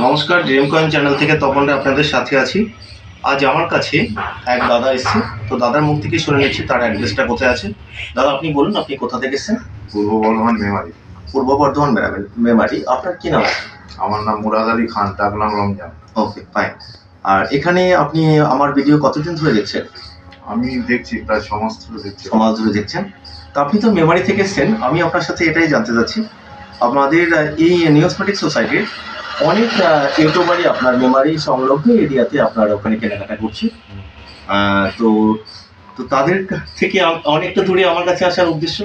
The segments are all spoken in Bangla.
নমস্কার, ড্রিম কয়েন চ্যানেল থেকে তপন রায় আপনাদের সাথে আছি। আজ আমার কাছে এক দাদা এসেছে, তো দাদার মুখ থেকে শুনে নিচ্ছি তার অ্যাড্রেসটা কোথায় আছে। দাদা, আপনি বলুন, আপনি কোথা থেকে এসেছেন? পূর্ব বর্ধমান মেমারি। পূর্ব বর্ধমান মেমারি। আপনার কি নাম? আমার নাম মুরাদ আলী খান, ডাকনাম রমজান। ওকে, ফাইন। আর এখানে আপনি আমার ভিডিও কতদিন ধরে দেখছেন? আমি দেখছি প্রায় 6 মাস ধরে দেখছি। 6 মাস ধরে দেখছেন। তো আপনি তো মেমারি থেকে এসেছেন, আমি আপনার সাথে এটাই জানতে চাচ্ছি, আমাদের এই নিউজমেটিক সোসাইটির অনেক ইউটিউবারই আপনার মেমারি সংলগ্ন এরিয়াতে আপনার ওখানে কেনাকাটা করছে। তো তো তাদের থেকে অনেকটা দূরে আমার কাছে আসার উদ্দেশ্য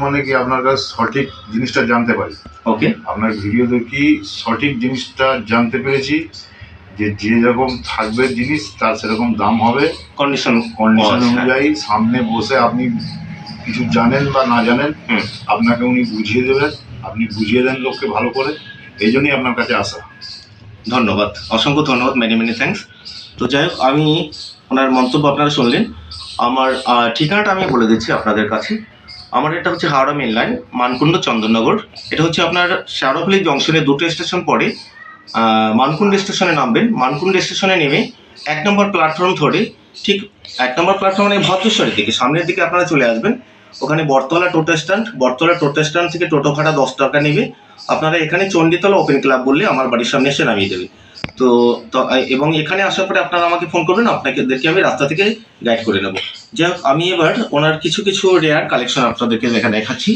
মানে কি, আপনার কাছে সঠিক জিনিসটা জানতে পারি। ওকে, আপনার ভিডিও দেখি সঠিক জিনিসটা জানতে পেরেছি যে যেরকম থাকবে জিনিস তার সেরকম দাম হবে। কন্ডিশন অনুযায়ী সামনে বসে আপনি কিছু জানেন বা না জানেন, আপনাকে উনি বুঝিয়ে দেবেন, আপনি বুঝিয়ে দেন লোককে ভালো করে। এই জন্যই আপনার কাছে আসা। ধন্যবাদ, অসংখ্য ধন্যবাদ, মেনি মেনি থ্যাঙ্কস। তো যাই হোক, আমি ওনার মন্তব্য আপনারা শুনলেন। আমার ঠিকানাটা আমি বলে দিচ্ছি আপনাদের কাছে। আমার এটা হচ্ছে হাওড়া মেন লাইন, মানকুণ্ড চন্দননগর। এটা হচ্ছে আপনার শেওড়াফুলি জংশনে 2টো স্টেশন পড়ে। মানকুণ্ড স্টেশনে নামবেন, মানকুণ্ড স্টেশনে নেমে 1 নম্বর প্ল্যাটফর্ম ধরে ঠিক 1 নম্বর প্ল্যাটফর্ম মানে ভদ্রেশ্বরের দিকে সামনের দিকে আপনারা চলে আসবেন। ওখানে বটতলা টোটো স্ট্যান্ড, বটতলা টোটো স্ট্যান্ড থেকে টোটো ভাড়া 10 টাকা নেবে। আপনারা এখানে চণ্ডীতলা ওপেন ক্লাব বললে আমার বাড়ির সামনে এসে নামিয়ে দেবে। তো এবং এখানে আসার পরে আপনারা আমাকে ফোন করবেন, আপনাদেরকে আমি রাস্তা থেকে গাইড করে নেব। যাই হোক, আমি এবার ওনার কিছু কিছু রেয়ার কালেকশন আপনাদেরকে দেখাচ্ছি।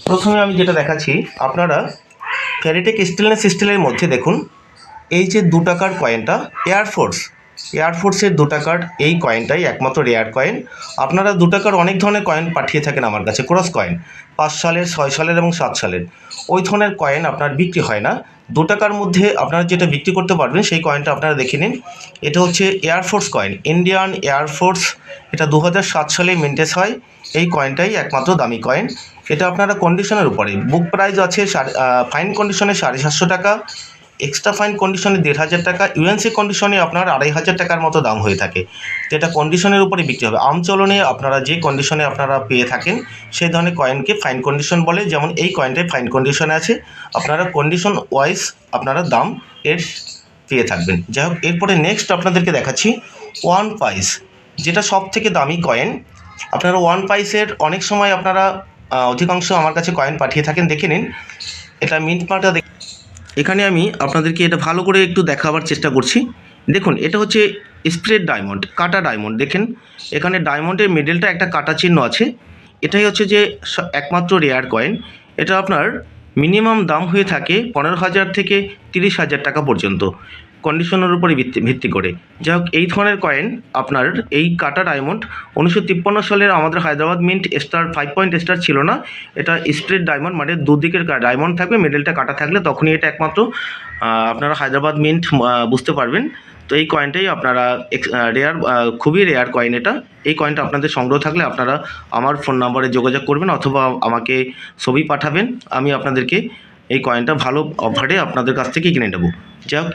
প্রথমে আমি যেটা দেখাচ্ছি, আপনারা ফেরিটেক স্টেনলেস স্টিলের মধ্যে দেখুন, এই যে 2 টাকার কয়েনটা, এয়ারফোর্সের 2 টাকার এই কয়েনটাই একমাত্র রেয়ার কয়েন। আপনারা 2 টাকার অনেক ধরনের কয়েন পাঠিয়ে থাকেন আমার কাছে, ক্রস কয়েন 5 সালের, 6 সালের এবং 7 সালের। ওই ধরনের কয়েন আপনার বিক্রি হয় না। 2 টাকার মধ্যে আপনারা যেটা বিক্রি করতে পারবেন সেই কয়েনটা আপনারা দেখে নিন। এটা হচ্ছে এয়ারফোর্স কয়েন, ইন্ডিয়ান এয়ারফোর্স। এটা 2007 সালে মেনটেজ হয়। এই কয়েনটাই একমাত্র দামি কয়েন। এটা আপনারা কন্ডিশনের উপরে, বুক প্রাইস আছে ফাইন কন্ডিশনে 750 টাকা, এক্সট্রা ফাইন কন্ডিশনে 1500 টাকা, ইউএনসি কন্ডিশনে আপনার 2500 টাকার মতো দাম হয়ে থাকে। তো এটা কন্ডিশনের উপরে বিক্রি হবে। আমচলনে আপনারা যে কন্ডিশনে আপনারা পেয়ে থাকেন সেই ধরনের কয়েনকে ফাইন কন্ডিশন বলে। যেমন এই কয়েনটাই ফাইন কন্ডিশনে আছে, আপনারা কন্ডিশন ওয়াইজ আপনারা দাম এর পেয়ে থাকবেন। যাই হোক, এরপরে নেক্সট আপনাদেরকে দেখাচ্ছি 1 পাইস, যেটা সব থেকে দামি কয়েন। আপনারা 1 পাইসের অনেক সময় আপনারা অধিকাংশ আমার কাছে কয়েন পাঠিয়ে থাকেন, দেখে নিন। এটা মিন্ট মার্কটা এখানে আমি আপনাদেরকে এটা ভালো করে একটু দেখাবার চেষ্টা করছি। দেখুন, এটা হচ্ছে স্প্রেড ডায়মন্ড, কাটা ডায়মন্ড। দেখেন এখানে ডায়মন্ডের মিডলটা একটা কাটা চিহ্ন আছে। এটাই হচ্ছে যে একমাত্র রেয়ার কয়েন। এটা আপনার মিনিমাম দাম হয়ে থাকে 15,000 থেকে 30,000 টাকা পর্যন্ত, কন্ডিশনের উপরে ভিত্তি করে। যাই হোক, এই ধরনের কয়েন আপনার এই কাটা ডায়মন্ড 1953 সালের আমাদের Hyderabad mint star 5 point star ছিল না। এটা স্প্রেড ডায়মন্ড, মানে দুদিকের ডায়মন্ড থাকবে, মিডলটা কাটা থাকলে তখনই এটা একমাত্র আপনারা হায়দ্রাবাদ মিন্ট বুঝতে পারবেন। তো এই কয়েনটাই আপনারা রেয়ার, খুবই রেয়ার কয়েন এটা। এই কয়েনটা আপনাদের সংগ্রহ থাকলে আপনারা আমার ফোন নাম্বারে যোগাযোগ করবেন অথবা আমাকে ছবি পাঠাবেন, আমি আপনাদেরকে এই কয়েনটা ভালো অফারে আপনাদের কাছ থেকে কিনে নেব। যাই হোক,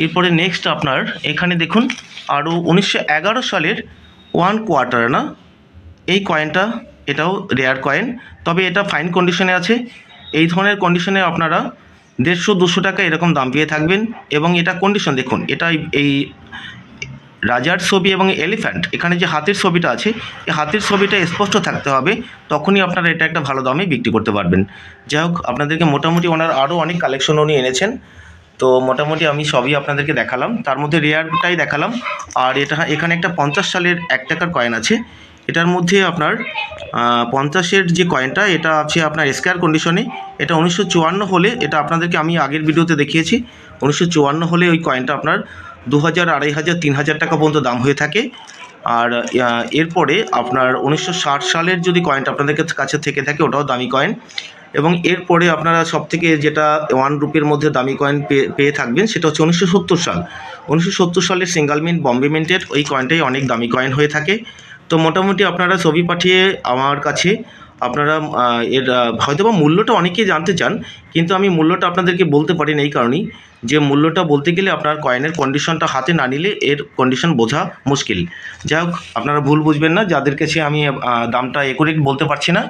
এরপরে নেক্সট আপনার এখানে দেখুন আরও 1911 সালের 1 কোয়ার্টার আনা এই কয়েনটা, এটাও রেয়ার কয়েন, তবে এটা ফাইন কন্ডিশনে আছে। এই ধরনের কন্ডিশনে আপনারা 150-200 টাকা এরকম দাম পেয়ে থাকবেন। এবং এটা কন্ডিশন দেখুন, এটা এই রাজার ছবি এবং এলিফ্যান্ট, এখানে যে হাতির ছবিটা আছে, এই হাতির ছবিটা স্পষ্ট থাকতে হবে, তখনই আপনারা এটা একটা ভালো দামে বিক্রি করতে পারবেন। যাই হোক, আপনাদেরকে মোটামুটি ওনার আরও অনেক কালেকশন উনি এনেছেন। তো মোটামুটি আমি সবই আপনাদেরকে দেখালাম, তার মধ্যে রেয়ারটাই দেখালাম। আর এখানে একটা 50 সালের 1 টাকার কয়েন আছে। এটার মধ্যে আপনার 50-এর যে কয়েনটা, এটা আছে আপনার স্কোয়ার কন্ডিশনে। এটা 1954 হলে, এটা আপনাদেরকে আমি আগের ভিডিওতে দেখিয়েছি, 1954 হলে ওই কয়েনটা আপনার 2000, 2500, 3000 টাকা পর্যন্ত দাম হয়ে থাকে। আর এরপরে আপনার 1960 সালের যদি কয়েনটা আপনাদের কাছে থেকে থাকে, ওটাও দামি কয়েন। এবং এরপরে আপনারা সবথেকে যেটা 1 রুপির মধ্যে দামি কয়েন পেয়ে থাকবেন, সেটা হচ্ছে 1970 সাল। 1970 সালের সিঙ্গেল মিন্ট, বম্বে মিন্টের ওই কয়েনটাই অনেক দামি কয়েন হয়ে থাকে। তো মোটামুটি আপনারা ছবি পাঠিয়ে আমার কাছে আপনারা এর হয়তোবা মূল্যটা অনেকেই জানতে চান, কিন্তু আমি মূল্যটা আপনাদেরকে বলতে পারি না এই কারণেই যে মূল্যটা বলতে গেলে আপনার কয়েনের কন্ডিশনটা হাতে না নিলে এর কন্ডিশন বোঝা মুশকিল। যাই হোক, আপনারা ভুল বুঝবেন না, যাদের কাছে আমি দামটা একুরেট বলতে পারছি না।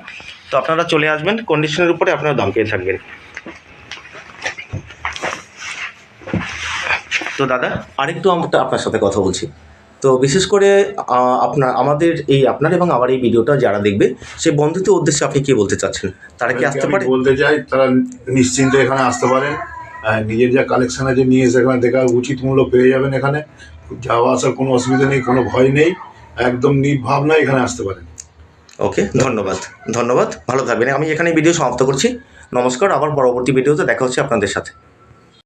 তো আপনারা চলে আসবেন, কন্ডিশনের উপরে আপনারা দাম পেয়ে থাকবেন। তো দাদা আরেকটু আপনার সাথে কথা বলছি। তো বিশেষ করে আপনার এবং আমার এই ভিডিওটা যারা দেখবে সেই বন্ধুদের উদ্দেশ্যে আপনি কি বলতে চাচ্ছেন? তারা কি আসতে আমি পারে? বলতে চাই তারা নিশ্চিন্তে এখানে আসতে পারেন। নিজের যা কালেকশন আছে নিয়ে এসে এখানে দেখা উচিত মূল্য পেয়ে যাবেন। এখানে যাওয়া আসার কোনো অসুবিধা নেই, কোনো ভয় নেই, একদম নির্ভাবনা এখানে আসতে পারেন। ওকে, ধন্যবাদ, ভালো থাকবেন। আমি এখানে ভিডিও সমাপ্ত করছি। নমস্কার, আবার পরবর্তী ভিডিওতে দেখা হচ্ছে আপনাদের সাথে।